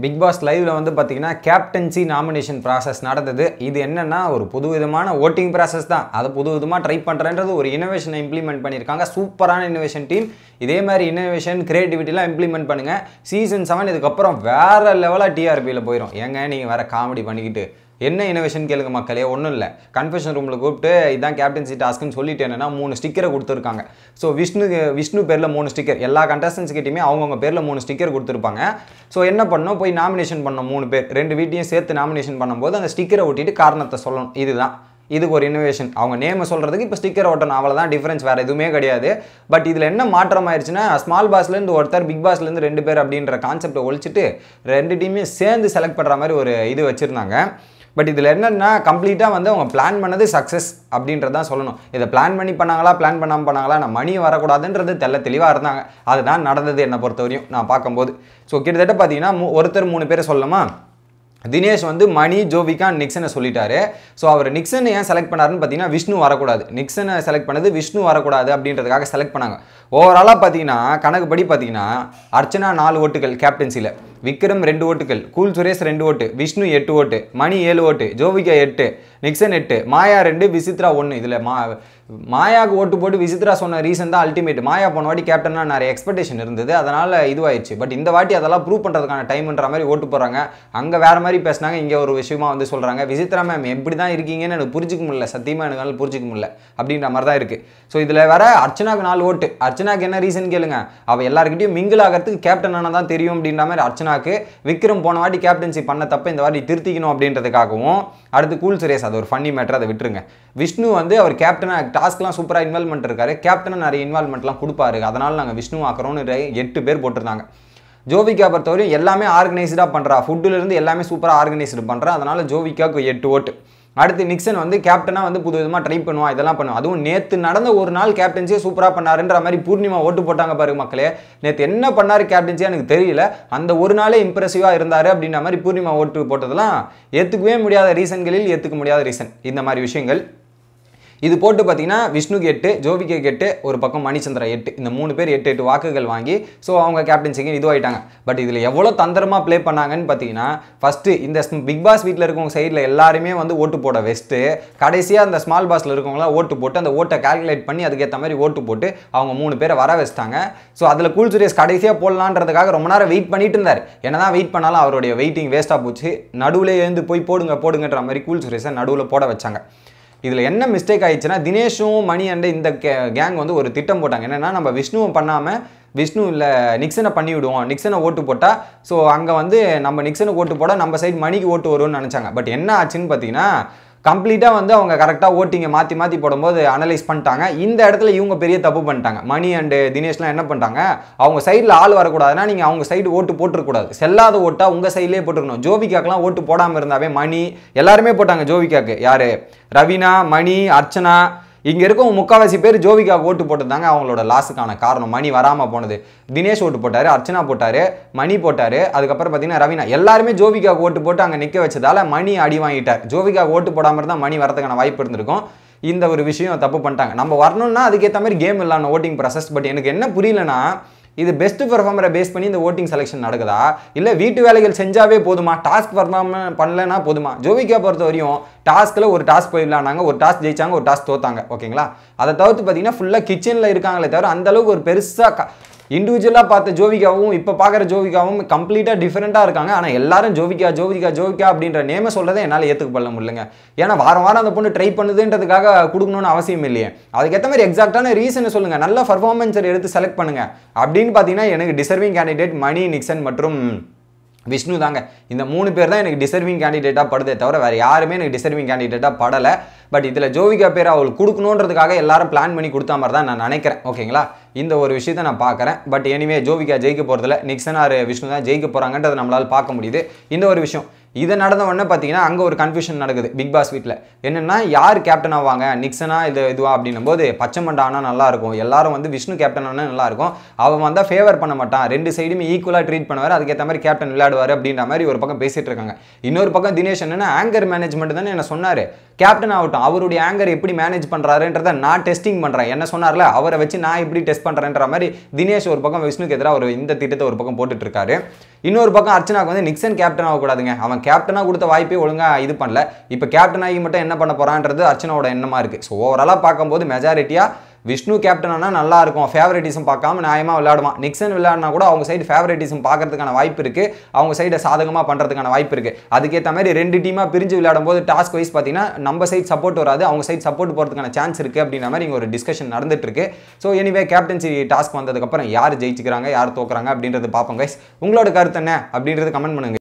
Big pass லைவ்ல வந்து பார்த்தீங்கன்னா கேப்டன்சி நாமினேஷன் ப்ராசஸ் நடந்தது. இது என்னன்னா ஒரு புதுவிதமான ஓட்டிங் ப்ராசஸ் தான். அதை புதுவிதமாக ட்ரை பண்ணுறன்றது ஒரு இனோவேஷனை இம்ப்ளிமெண்ட் பண்ணியிருக்காங்க. சூப்பரான இனோவேஷன் டீம். இதே மாதிரி இனோவேஷன் கிரியேட்டிவிட்டிலாம் இம்ப்ளிமெண்ட் பண்ணுங்கள். சீசன் 7 இதுக்கப்புறம் வேறு லெவலாக டிஆர்பியில் போயிடும். ஏங்க நீங்கள் வேறு காமெடி பண்ணிக்கிட்டு என்ன இனோவேஷன் கேளுங்க மக்களே. ஒன்றும் இல்லை, கன்ஃபெஷன் ரூமில் கூப்பிட்டு இதான் கேப்டன்சி டாஸ்க்குன்னு சொல்லிட்டு என்னன்னா 3 ஸ்டிக்கரை கொடுத்துருக்காங்க. ஸோ விஷ்ணு பேரில் 3 ஸ்டிக்கர், எல்லா கண்டஸ்டன்ஸ் கிட்டையுமே அவங்கவுங்க பேரில் 3 ஸ்டிக்கர் கொடுத்துருப்பாங்க. ஸோ என்ன பண்ணோம், போய் நாமினேஷன் பண்ணோம் 3 பேர், 2 வீட்டையும் சேர்த்து நாமினேஷன் பண்ணும்போது அந்த ஸ்டிக்கரை ஒட்டிட்டு காரணத்தை சொல்லணும். இதுதான் இதுக்கு ஒரு இனோவேஷன். அவங்க நேமை சொல்கிறதுக்கு இப்போ ஸ்டிக்கர் ஓட்டணும், அவ்வளோதான் டிஃப்ரென்ஸ், வேறு எதுவுமே கிடையாது. பட் இதில் என்ன மாற்றம் ஆயிடுச்சுன்னா, ஸ்மால் பாஸ்லேருந்து ஒருத்தர், பிக் பாஸ்லேருந்து 2 பேர் அப்படின்ற கான்செப்டை ஒழிச்சிட்டு 2 டீமையும் சேர்ந்து செலக்ட் பண்ணுற மாதிரி ஒரு இது வச்சுருந்தாங்க. பட் இதில் என்னென்னா கம்ப்ளீட்டாக வந்து அவங்க பிளான் பண்ணது சக்ஸஸ் அப்படின்றதான் சொல்லணும். இதை பிளான் பண்ணி பண்ணாங்களா, பிளான் பண்ணாமல் பண்ணாங்களா, நான் மணி வரக்கூடாதுன்றது தெளிவாக இருந்தாங்க. அதுதான் நடந்தது என்னை பொறுத்தவரையும் நான் பார்க்கும்போது. ஸோ கிட்டத்தட்ட பார்த்தீங்கன்னா ஒருத்தர் 3 பேரை சொல்லலாமா. தினேஷ் வந்து மணி, ஜோவிகா, நிக்சனை சொல்லிட்டாரு. ஸோ அவர் நிக்சனை ஏன் செலக்ட் பண்ணாருன்னு பார்த்தீங்கன்னா விஷ்ணு வரக்கூடாது, நிக்சனை செலக்ட் பண்ணது விஷ்ணு வரக்கூடாது அப்படின்றதுக்காக செலக்ட் பண்ணாங்க. ஓவராலாக பார்த்தீங்கன்னா கணக்குப்படி பார்த்தீங்கன்னா அர்ச்சனா 4 ஓட்டுகள் கேப்டன்சியில், விக்ரம் 2 ஓட்டுகள், கூல் சுரேஷ் 2 ஓட்டு, விஷ்ணு 8 ஓட்டு, மணி 7 ஓட்டு, ஜோவிகா 8, நிக்சன் 8, மாயா 2, விசித்ரா 1. இதில் மாயாவுக்கு ஓட்டு போட்டு விசித்ரா சொன்ன ரீசன் தான் அல்டிமேட். மாயா போன வாட்டி கேப்டனாக நிறைய எக்ஸ்பெக்டேஷன் இருந்தது, அதனால் இதுவாயிடுச்சு. பட் இந்த வாட்டி அதெல்லாம் ப்ரூவ் பண்ணுறதுக்கான டைம்ன்ற மாதிரி ஓட்டு போகிறாங்க. அங்கே வேறு மாதிரி பேசினாங்க, இங்கே ஒரு விஷயமா வந்து சொல்கிறாங்க. விசித்ரா மேம் எப்படி தான் இருக்கீங்கன்னு எனக்கு புரிஞ்சிக்க முடியல, சத்தியமாக எனக்கு புரிஞ்சிக்க முடியல அப்படின்ற மாதிரி தான் இருக்குது. ஸோ இதில் வேற அர்ச்சனாக்கு 4 ஓட்டு. அர்ச்சனாக்கு என்ன ரீசன் கேளுங்க, அவள் எல்லாருக்கிட்டையும் மிங்கிள் ஆகிறதுக்கு கேப்டனான தான் தெரியும் அப்படின்ற மாதிரி அர்ச்சனாக்கு. விக்ரம் போன வாட்டி கேப்டன்சி பண்ண தப்ப இந்த வாட்டி திருத்திக்கணும் அப்படின்றதுக்காகவும். அடுத்து கூல் சுரேஷ், அது ஒரு ஃபன்னி மேட்டர், அதை விட்டுருங்க. விஷ்ணு வந்து அவர் கேப்டனாக டாஸ்க்லாம் சூப்பராக இன்வால்மெண்ட் இருக்காரு, கேப்டனாக நிறைய இன்வால்மெண்ட்லாம் கொடுப்பாரு, அதனால் நாங்கள் விஷ்ணு ஆக்குறோன்னு 8 பேர் போட்டிருந்தாங்க. ஜோவிகா பொறுத்தவரையும் எல்லாமே ஆர்கனைஸ்டாக பண்ணுறா, ஃபுட்டுலேருந்து எல்லாமே சூப்பராக ஆர்கனைஸ்டு பண்ணுறா, அதனால் ஜோவிகாவுக்கு 8 ஓட்டு. அடுத்து நிக்சன் வந்து கேப்டனாக வந்து புது விதமாக ட்ரை பண்ணுவான், இதெல்லாம் பண்ணுவான். அதுவும் நேற்று நடந்த ஒரு நாள் கேப்டன்சியே சூப்பராக பண்ணாருன்ற மாதிரி பூர்ணிமா ஓட்டு போட்டாங்க பாருங்க மக்களே. நேற்று என்ன பண்ணார் கேப்டன்சியாக எனக்கு தெரியல, அந்த ஒரு நாளே இம்ப்ரெசிவாக இருந்தார் அப்படின்ற மாதிரி பூர்ணிமா ஓட்டு போட்டதெல்லாம் ஏற்றுக்கவே முடியாத ரீசன்களில் ஏற்றுக்க முடியாத ரீசன் இந்த மாதிரி விஷயங்கள். இது போட்டு பார்த்தீங்கன்னா விஷ்ணுக்கு 8, ஜோவிக்கு 8, ஒரு பக்கம் மணிச்சந்திரா 8, இந்த 3 பேர் 8 வாக்குகள் வாங்கி ஸோ அவங்க கேப்டன்சிக்கு இதுவாயிட்டாங்க. பட் இதில் எவ்வளோ தந்திரமாக ப்ளே பண்ணாங்கன்னு பார்த்தீங்கன்னா, ஃபஸ்ட்டு இந்த பிக் பாஸ் வீட்டில் இருக்கவங்க சைடில் எல்லாருமே வந்து ஓட்டு போட வெஸ்ட்டு, கடைசியாக அந்த ஸ்மால் பாஸில் இருக்கவங்களாம் ஓட்டு போட்டு அந்த ஓட்டை கால்குலேட் பண்ணி அதுக்கேற்ற மாதிரி ஓட்டு போட்டு அவங்க 3 பேரை வர வச்சிட்டாங்க. ஸோ அதில் கூல் சுரேஷ் கடைசியாக போடலான்றதுக்காக ரொம்ப நேரம் வெயிட் பண்ணிட்டு இருந்தார். என்னதான் வெயிட் பண்ணாலும் அவருடைய வெயிட்டிங் வேஸ்ட்டாக போச்சு. நடுவில் எழுந்து போய் போடுங்கன்ற மாதிரி கூல் சுரேஷை நடுவில் போட வச்சாங்க. இதில் என்ன மிஸ்டேக் ஆயிடுச்சுன்னா, தினேஷும் மணி அண்ட் இந்த கேங் வந்து ஒரு திட்டம் போட்டாங்க. என்னென்னா, நம்ம விஷ்ணுவை பண்ணாமல் விஷ்ணு இல்லை நிக்சனை பண்ணி விடுவோம், நிக்சனை ஓட்டு போட்டால் ஸோ அங்கே வந்து நம்ம நிக்சனை ஓட்டு போட நம்ம சைடு மணிக்கு ஓட்டு வரும்னு நினச்சாங்க. பட் என்ன ஆச்சுன்னு பார்த்தீங்கன்னா, கம்ப்ளீட்டாக வந்து அவங்க கரெக்டாக ஓட்டிங்கை மாற்றி போடும்போது அனலைஸ் பண்ணிட்டாங்க. இந்த இடத்துல இவங்க பெரிய தப்பு பண்ணிட்டாங்க. மணி அண்டு தினேஷ்லாம் என்ன பண்ணிட்டாங்க, அவங்க சைடில் ஆள் வரக்கூடாதுன்னா நீங்கள் அவங்க சைடு ஓட்டு போட்டுருக்கூடாது, செல்லாத ஓட்டாக உங்கள் சைட்லேயே போட்டுருக்கணும். ஜோவிகாக்கெலாம் ஓட்டு போடாமல் இருந்தாவே மணி எல்லாருமே போட்டாங்க. ஜோவிகாக்கு யார், ரவீனா, மணி, அர்ச்சனா, இங்கே இருக்கவங்க முக்கால்வாசி பேர் ஜோவிகாவுக்கு ஓட்டு போட்டுருந்தாங்க. அவங்களோட லாஸுக்கான காரணம் மணி வராமல் போனது. தினேஷ் ஓட்டு போட்டார், அர்ச்சனா போட்டார், மணி போட்டார், அதுக்கப்புறம் பார்த்தீங்கன்னா ரவீனா, எல்லாருமே ஜோவிகாவுக்கு ஓட்டு போட்டு அங்கே நிற்க வச்சதால மணி அடி வாங்கிட்டார். ஜோவிகாவுக்கு ஓட்டு போடாமல் இருந்தால் மணி வரதுக்கான வாய்ப்பு இருந்திருக்கும். இந்த ஒரு விஷயம் தப்பு பண்ணிட்டாங்க. நம்ம வரணும்னா அதுக்கேற்ற மாதிரி கேம் இல்லாமல் ஓட்டிங் ப்ராசஸ். பட் எனக்கு என்ன புரியலன்னா, இது பெஸ்ட் பெர்ஃபார்மரை பேஸ் பண்ணி இந்த ஓட்டிங் செலெக்ஷன் நடக்குதா, இல்லை வீட்டு வேலைகள் செஞ்சாவே போதுமா, டாஸ்க் பெர்ஃபார்ம் பண்ணலன்னா போதுமா? ஜோவிகா பொறுத்த வரையும் டாஸ்க்கில் ஒரு டாஸ்க் போயிடலானாங்க, ஒரு டாஸ்க் ஜெயிச்சாங்க, ஒரு டாஸ்க் தோத்தாங்க, ஓகேங்களா. அதை தவிர்த்து பார்த்தீங்கன்னா ஃபுல்லாக கிச்சனில் இருக்காங்களே தவிர அந்தளவுக்கு ஒரு பெருசாக இண்டிவிஜுவலாக பார்த்த ஜோவிகாவும் இப்போ பார்க்குற ஜோவிகாவும் கம்ப்ளீட்டாக டிஃப்ரெண்ட்டாக இருக்காங்க. ஆனால் எல்லாரும் ஜோவிகா அப்படின்ற நேமை சொல்கிறதே என்னால் ஏற்றுக்கப்பட முடியலங்க. ஏன்னா வாரம் அந்த பொண்ணு ட்ரை பண்ணுதுன்றதுக்காக கொடுக்கணும்னு அவசியம் இல்லையே. அதுக்கேற்ற மாதிரி எக்ஸாக்டான ரீசனை சொல்லுங்கள், நல்ல பர்ஃபார்மன்ஸை எடுத்து செலக்ட் பண்ணுங்கள். அப்படின்னு பார்த்தீங்கன்னா எனக்கு டிசர்விங் கேண்டிடேட் மணி, நிக்சன் மற்றும் விஷ்ணு தாங்க. இந்த 3 பேர் தான் எனக்கு டிசர்விங் கேண்டிடேட்டாக படுதே தவிர வேறு யாருமே எனக்கு டிசர்விங் கேண்டிடேட்டாக படலை. பட் இதில் ஜோவிகா பேர் அவளுக்கு கொடுக்கணுன்றதுக்காக எல்லாரும் பிளான் பண்ணி கொடுத்தா மாதிரி தான் நான் நினைக்கிறேன், ஓகேங்களா. இந்த ஒரு விஷயத்தை நான் பார்க்குறேன். பட் எனிவே ஜோவிகா ஜெயிக்க போகிறதில்ல, நிக்சன் ஆர் விஷ்ணு தான் ஜெயிக்க போகிறாங்கன்றது நம்மளால் பார்க்க முடியுது. இந்த ஒரு விஷயம் இது நடந்த உடனே பார்த்தீங்கன்னா அங்கே ஒரு கன்ஃபியூஷன் நடக்குது பிக் பாஸ் வீட்டில். என்னென்னா யார் கேப்டன் ஆவாங்க, நிக்சனா இதுவா அப்படின்னும் போது பச்சை மண்டை ஆனால் நல்லாயிருக்கும், எல்லாரும் வந்து விஷ்ணு கேப்டன் ஆனால் நல்லாயிருக்கும், அவன் வந்தால் ஃபேவர் பண்ண மாட்டான், 2 சைடுமே ஈக்குவலாக ட்ரீட் பண்ணுவார், அதுக்கேற்ற மாதிரி கேப்டன் விளையாடுவார் அப்படின்ற மாதிரி ஒரு பக்கம் பேசிகிட்டு இருக்காங்க. இன்னொரு பக்கம் தினேஷ் என்னென்னா ஆங்கர் மேனேஜ்மெண்ட் தானே என்ன சொன்னார், கேப்டன் ஆகட்டும், அவருடைய ஆங்கர் எப்படி மேனேஜ் பண்ணுறாருன்றதை நான் டெஸ்டிங் பண்ணுறேன். என்ன சொன்னார்ல, அவரை வச்சு நான் எப்படி டெஸ்ட் பண்ணுறேன்ற மாதிரி தினேஷ் ஒரு பக்கம் விஷ்ணுக்கு எதிராக ஒரு இந்த திட்டத்தை ஒரு பக்கம் போட்டுட்டு இருக்காரு. இன்னொரு பக்கம் அர்ச்சனாக்கு வந்து நிக்சன் கேப்டன் ஆகக்கூடாதுங்க, அவன் கேப்டனாக கொடுத்த வாய்ப்பே ஒழுங்காக இது பண்ணல, இப்போ கேப்டன் ஆகி மட்டும் என்ன பண்ண போகிறான்றது அர்ச்சனாவோட எண்ணமாக இருக்குது. ஸோ ஓவராலாக பார்க்கும்போது மெஜாரிட்டியாக விஷ்ணு கேப்டன் ஆனால் நல்லா இருக்கும், ஃபேவரட்டிசம் பார்க்காம நியாயமாக விளையாடுவான். நிக்சன் விளையாடினா கூட அவங்க சைடு ஃபேவரட்டிசம் பார்க்கறதுக்கான வாய்ப்பு இருக்குது, அவங்க சைடை சாதகமாக பண்ணுறதுக்கான வாய்ப்பு இருக்குது. அதுக்கேற்ற மாதிரி 2 டீமாக பிரிஞ்சு விளையாடும் போது டாஸ்க் வைஸ் பார்த்தீங்கன்னா நம்ம சைடு சப்போர்ட் வராது, அவங்க சைடு சப்போர்ட் போகிறதுக்கான சான்ஸ் இருக்குது அப்படின்ற மாதிரி இங்கே ஒரு டிஸ்கஷன் நடந்துட்டு இருக்கு. ஸோ எனிவே கேப்டன்சி டாஸ்க் வந்ததுக்கப்புறம் யார் ஜெயிச்சுக்கிறாங்க யார் தோக்குறாங்க அப்படின்றது பார்ப்போம் கைஸ். உங்களோட கருத்து என்ன அப்படின்றது கமெண்ட் பண்ணுங்க.